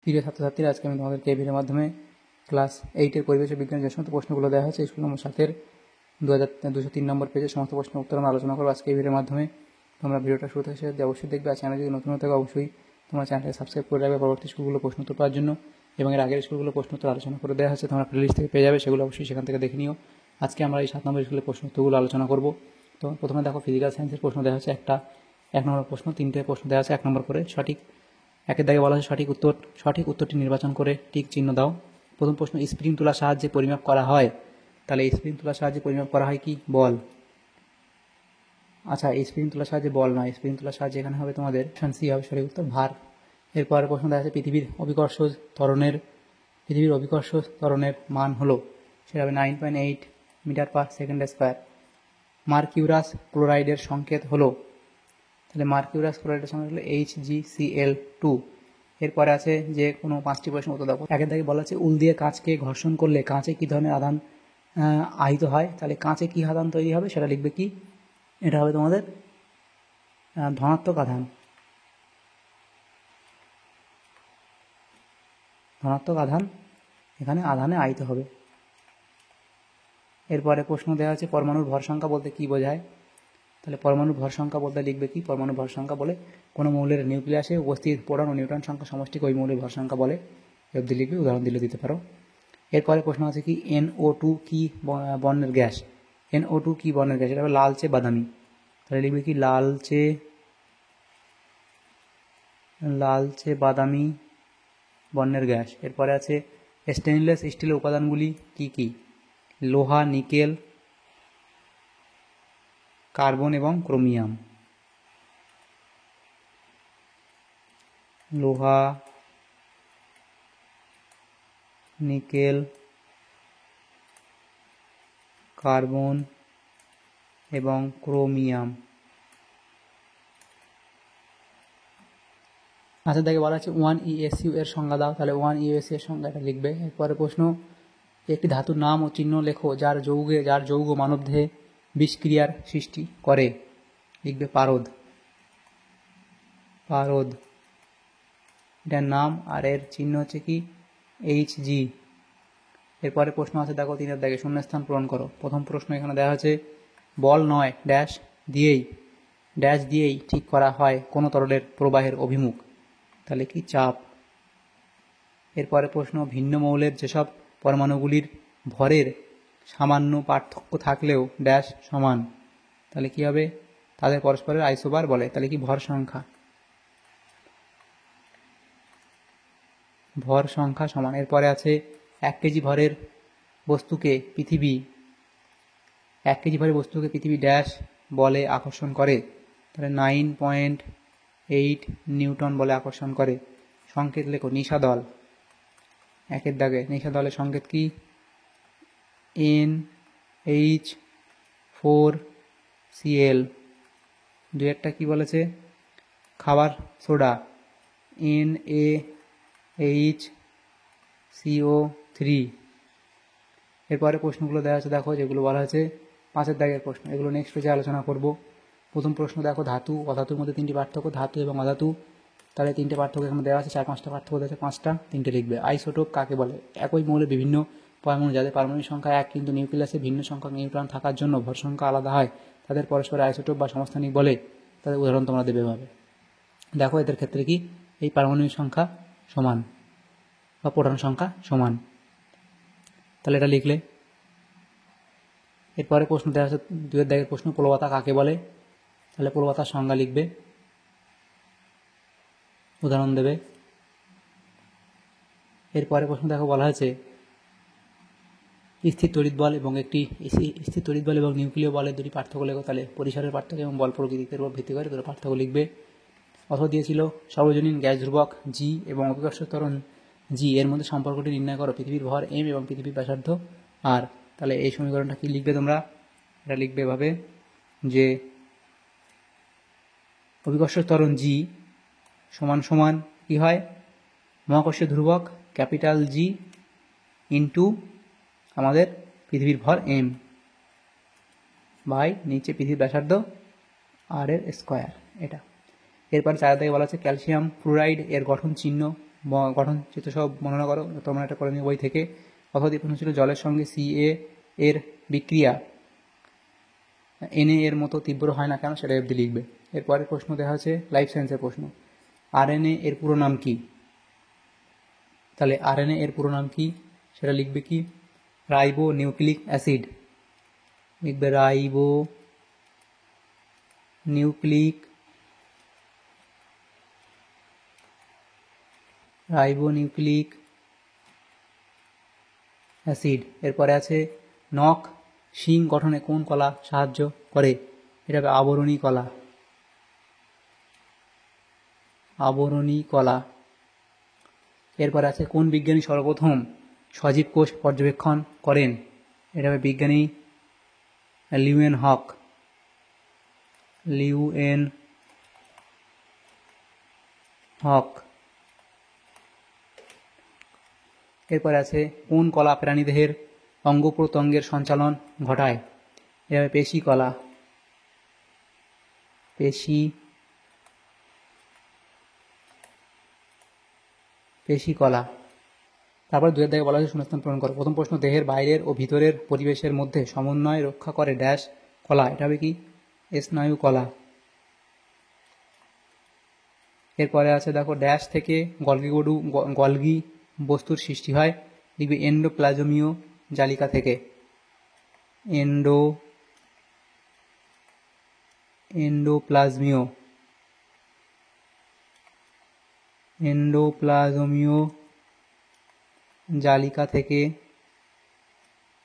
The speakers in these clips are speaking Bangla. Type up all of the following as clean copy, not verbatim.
প্রিয় ছাত্রছাত্রীরা, আজকে আমি তোমাদেরকে এই ভিডিওর মাধ্যমে ক্লাস 8-এর পরিবেশ বিজ্ঞানের যে সমস্ত প্রশ্নগুলো দেওয়া হয়েছে স্কুল নম্বর 7-এর 2203 নম্বর পেজের সমস্ত প্রশ্ন উত্তর আমরা আলোচনা করবো আজকে এই ভিডিওর মাধ্যমে। তোমরা ভিডিওটা শুরু থেকে শেষ অবশ্যই দেখবে। আর চ্যানেল যদি নতুন হয়ে থাকে অবশ্যই তোমরা চ্যানেলটাকে সাবস্ক্রাইব করে রাখবে পরবর্তী স্কুলগুলো প্রশ্ন উত্তর পাওয়ার জন্য, এবং এর আগের স্কুলগুলো প্রশ্ন উত্তর আলোচনা করে দেওয়া হয়েছে, তোমরা প্লেলিস্ট থেকে পেয়ে যাবে, সেগুলো অবশ্যই সেখান থেকে দেখে নিও। আজকে আমরা এই 7 নম্বর স্কুলের প্রশ্ন উত্তরগুলো আলোচনা করবো। তো প্রথমে দেখো, ফিজিক্যাল সায়েন্সের প্রশ্ন দেওয়া হচ্ছে এক নম্বর প্রশ্ন, 3টে প্রশ্ন দেওয়া আছে 1 নম্বর করে। একের দাগে বলা হচ্ছে সঠিক উত্তরটি নির্বাচন করে টিক চিহ্ন দাও। প্রথম প্রশ্ন, স্প্রিং তুলার সাহায্যে পরিমাপ করা হয়। তাহলে স্প্রিং তুলার সাহায্যে পরিমাপ করা হয় কি? বল। আচ্ছা, স্প্রিং তুলার সাহায্যে বল নয়, স্প্রিং তুলার সাহায্যে এখানে হবে তোমাদের অপশন সি হবে সঠিক উত্তর, ভার। এরপরের প্রশ্ন দেখা যাচ্ছে পৃথিবীর অভিকর্ষ ত্বরণের মান হলো, সেটা হবে 9.8 metre per second square. Mercurous ক্লোরাইডের সংকেত হলো, তাহলে মার্কিউরাস ক্লোরাইডের সংকেত হলো HgCl2। এরপরে আছে যে কোনো 5টি প্রশ্ন উত্তর দেবো। একের দাগে বলা আছে উল দিয়ে কাঁচকে ঘর্ষণ করলে কাঁচে কী ধরনের আধান আহিত হয়। তাহলে কাঁচে কী আধান তৈরি হবে সেটা লিখবে কি? এটা হবে তোমাদের ধনাত্মক আধান এখানে আধানে আহিত হবে। এরপরে প্রশ্ন দেওয়া আছে পরমাণুর ভর সংখ্যা বলতে কী বোঝায়। তাহলে পরমাণুর ভর সংখ্যা বলতে লিখবে কি? পরমাণুর ভর সংখ্যা বলে কোনো মৌলের নিউক্লিয়াসে উপস্থিত প্রোটন ও নিউট্রন সংখ্যা সমষ্টিকে ওই মৌলের ভর সংখ্যা বলে। অবধি লিখবে, উদাহরণ দিলে দিতে পারো। এরপরে প্রশ্ন আছে কি NO2 কি বর্ণের গ্যাস। NO2 কি বর্ণের গ্যাস? এটা হবে লালচে বাদামি। তাহলে লিখবে কি? লালচে বাদামি বর্ণের গ্যাস। এরপরে আছে স্টেনলেস স্টিলের উপাদানগুলি কি কি? লোহা, নিকেল, কার্বন এবং ক্রোমিয়াম। লোহা, নিকেল, কার্বন এবং ক্রোমিয়াম। আচ্ছা, দেখে বলা আছে 1ESU এর সংজ্ঞা দাও। তাহলে 1ESU এর সংজ্ঞাটা লিখবে। এরপরে প্রশ্ন, একটি ধাতুর নাম ও চিহ্ন লেখো যার যৌগ মানবদেহে বিষক্রিয়ার সৃষ্টি করে। লিখবে পারদ। এটার নাম, আর এর চিহ্ন হচ্ছে কি? Hg। এরপরে প্রশ্ন আছে দেখো 3-এর দাগে শূন্যস্থান পূরণ করো। প্রথম প্রশ্ন এখানে দেওয়া আছে বল নয় ড্যাশ দিয়েই ঠিক করা হয় কোনো তরলের প্রবাহের অভিমুখ। তাহলে কি? চাপ। এরপরে প্রশ্ন, ভিন্ন মৌলের যেসব পরমাণুগুলির ভরের সামান্য পার্থক্য থাকলেও ড্যাশ সমান। তাহলে কি হবে? তাদের পরস্পরের আইসোবার বলে। তাহলে কি? ভর সংখ্যা সমান। এরপরে আছে 1 কেজি ভরের বস্তুকে পৃথিবী ড্যাশ বলে আকর্ষণ করে। তাহলে 9.8 নিউটন বলে আকর্ষণ করে। সংকেত লেখো নিশাদল। 1-এর দাগে নিশাদলের সংকেত কি? NH4Cl। 2-এরটা কি বলেছে? খাবার সোডা, NaHCO3। এরপরে প্রশ্নগুলো দেওয়া আছে দেখো, যেগুলো বলা আছে 5-এর দাগের প্রশ্ন, এগুলো নেক্সট পেজে আলোচনা করব। প্রথম প্রশ্ন দেখো, ধাতু অধাতুর মধ্যে 3টি পার্থক্য, ধাতু এবং অধাতু। তাহলে 3টে পার্থক্য এখানে দেওয়া আছে, 4-5টা পার্থক্য দেওয়া আছে, 5টা 3টে লিখবে। আইসোটোপ কাকে বলে? একই মৌলের বিভিন্ন পরমাণু যাদের পারমাণবিক সংখ্যা 1 কিন্তু নিউক্লিয়াসে ভিন্ন সংখ্যক নিউট্রন থাকার জন্য ভর সংখ্যা আলাদা হয়, তাদের পরস্পর আইসোটোপ বা সমস্থানিক বলে। তাদের উদাহরণ তোমরা দেবে ভাবে। দেখো এদের ক্ষেত্রে কি? এই পারমাণবিক সংখ্যা সমান বা প্রোটন সংখ্যা সমান। তাহলে এটা লিখলে। এরপরে প্রশ্ন দেওয়া আছে 2-এর দাগের প্রশ্ন, প্লবতা কাকে বলে। তাহলে প্লবতার সংজ্ঞা লিখবে, উদাহরণ দেবে। এরপরে প্রশ্ন দেখো বলা হয়েছে স্থির তড়িৎ বল এবং নিউক্লিয় বলের 2টি পার্থক্য লেখো। তাহলে পরিসরের পার্থক্য এবং বল প্রকৃতির উপর ভিত্তি করে 2টো পার্থক্য লিখবে। অথবা দিয়েছিল সর্বজনীন গ্যাস ধ্রুবক G এবং অভিকর্ষ ত্বরণ G এর মধ্যে সম্পর্কটি নির্ণয় করো। পৃথিবীর ভর M এবং পৃথিবীর ব্যাসার্ধ R। তাহলে এই সমীকরণটা কি লিখবে তোমরা? এটা লিখবে এভাবে যে অভিকর্ষ ত্বরণ G সমান কি হয়? মহাকর্ষীয় ধ্রুবক G ইন্টু আমাদের পৃথিবীর ভর M বাই নিচে পৃথিবীর ব্যাসার্ধ R এর স্কোয়ার। এটা। এরপর 4 থেকে বলা আছে ক্যালসিয়াম ফ্লুরাইড এর গঠন চিহ্ন গঠন চিত্র সব বর্ণনা করো। তোমরা এটা করে নিও বই থেকে। অথবা প্রশ্ন ছিল জলের সঙ্গে Ca এর বিক্রিয়া Na এর মতো তীব্র হয় না কেন, সেটা অবধি লিখবে। এরপরে প্রশ্ন দেখা হচ্ছে লাইফ সায়েন্সের প্রশ্ন। RNA এর পুরো নাম কি? তাহলে RNA এর পুরো নাম কি সেটা লিখবে কি? রাইবো নিউক্লিক অ্যাসিড লিখবে, রাইবো নিউক্লিক অ্যাসিড। এরপরে আছে নখ শিং গঠনে কোন কলা সাহায্য করে? এটা হবে আবরণী কলা। এরপরে আছে কোন বিজ্ঞানী সর্বপ্রথম সজীব কোষ পর্যবেক্ষণ করেন? এটা হবে বিজ্ঞানী লিউয়েন হক। এরপরে আছে কোন কলা প্রাণীদেহের অঙ্গ প্রত্যঙ্গের সঞ্চালন ঘটায়? এটা হবে পেশি কলা। তারপর 2 দাগে বলা হয়েছে শূন্যস্থান পূরণ করো। প্রথম প্রশ্ন, দেহের বাইরের ও ভিতরের পরিবেশের মধ্যে সমন্বয় রক্ষা করে ড্যাশ কলা? এটা হবে কি? স্নায়ু কলা। এরপরে আছে দেখো, ড্যাশ থেকে গলগি বস্তুর সৃষ্টি হয়? লিখবে এন্ডোপ্লাজমীয় জালিকা থেকে। এন্ডোপ্লাজমীয় জালিকা থেকে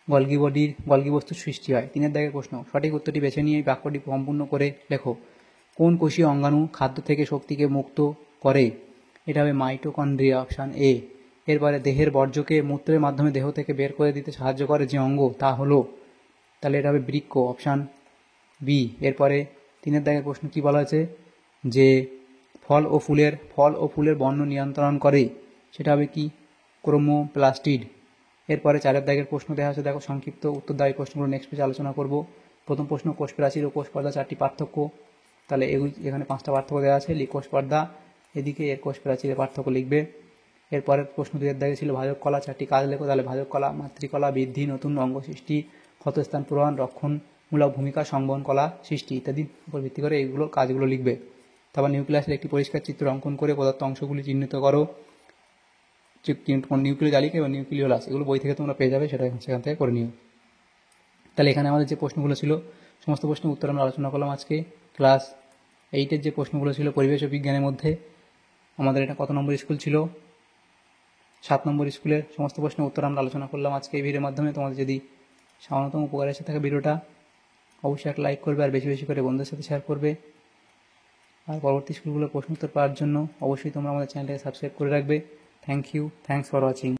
গলগি বস্তুর সৃষ্টি হয়। 3 দাগের প্রশ্ন, সঠিক উত্তরটি বেছে নিয়ে এই বাক্যটি সম্পূর্ণ করে লেখো। কোন কোষীয় অঙ্গাণু খাদ্য থেকে শক্তিকে মুক্ত করে? এটা হবে মাইটোকন্ড্রিয়া, অপশান এ। এরপরে দেহের বর্জ্যকে মূত্রের মাধ্যমে দেহ থেকে বের করে দিতে সাহায্য করে যে অঙ্গ, তা হলো? তাহলে এটা হবে বৃক্ক, অপশান বি। এরপরে 3 দাগের প্রশ্ন কি বলা হয়েছে? যে ফল ও ফুলের বর্ণ নিয়ন্ত্রণ করে, সেটা হবে কি? ক্রোমোপ্লাস্টিড। এরপরে 4 দাগের প্রশ্ন দেখা হচ্ছে, দেখো সংক্ষিপ্ত উত্তরদায়ী প্রশ্নগুলো নেক্সট পেজে আলোচনা করব। প্রথম প্রশ্ন, কোষ প্রাচীর ও কোষ পর্দা 4টি পার্থক্য। তাহলে এখানে 5টা পার্থক্য দেওয়া আছে। কোষ পর্দা এদিকে, এর কোষ প্রাচীরের পার্থক্য লিখবে। এরপরের প্রশ্ন 2 দাগে ছিল ভাজক কলা 4টি কাজ লেখো। তাহলে ভাজক কলা মাতৃকলা বৃদ্ধি, নতুন অঙ্গ সৃষ্টি, ক্ষতস্থান পূরণ, রক্ষণমূলক ভূমিকা, সংবহন কলা সৃষ্টি ইত্যাদি উপর ভিত্তি করে এইগুলো কাজগুলো লিখবে। তারপর নিউক্লিয়াসের একটি পরিষ্কার চিত্র অঙ্কন করে প্রদত্ত অংশগুলি চিহ্নিত করো। নিউক্লিয় জালিকা এবং নিউক্লিওলাস এগুলো বই থেকে তোমরা পেয়ে যাবে, সেখান থেকে করে নিও। তাহলে এখানে আমাদের যে প্রশ্নগুলো ছিল সমস্ত প্রশ্নের উত্তর আমরা আলোচনা করলাম আজকে। ক্লাস 8-এর যে প্রশ্নগুলো ছিল পরিবেশ ও বিজ্ঞানের মধ্যে, আমাদের এটা কত নম্বর স্কুল ছিল? 7 নম্বর স্কুলের সমস্ত প্রশ্নের উত্তর আমরা আলোচনা করলাম আজকে এই ভিডিওর মাধ্যমে। তোমাদের যদি সামান্যতম উপকার এসে থাকে ভিডিওটা, অবশ্যই একটা লাইক করবে আর বেশি বেশি করে বন্ধুদের সাথে শেয়ার করবে। আর পরবর্তী স্কুলগুলোর প্রশ্ন উত্তর পাওয়ার জন্য অবশ্যই তোমরা আমাদের চ্যানেলটাকে সাবস্ক্রাইব করে রাখবে। Thanks for watching.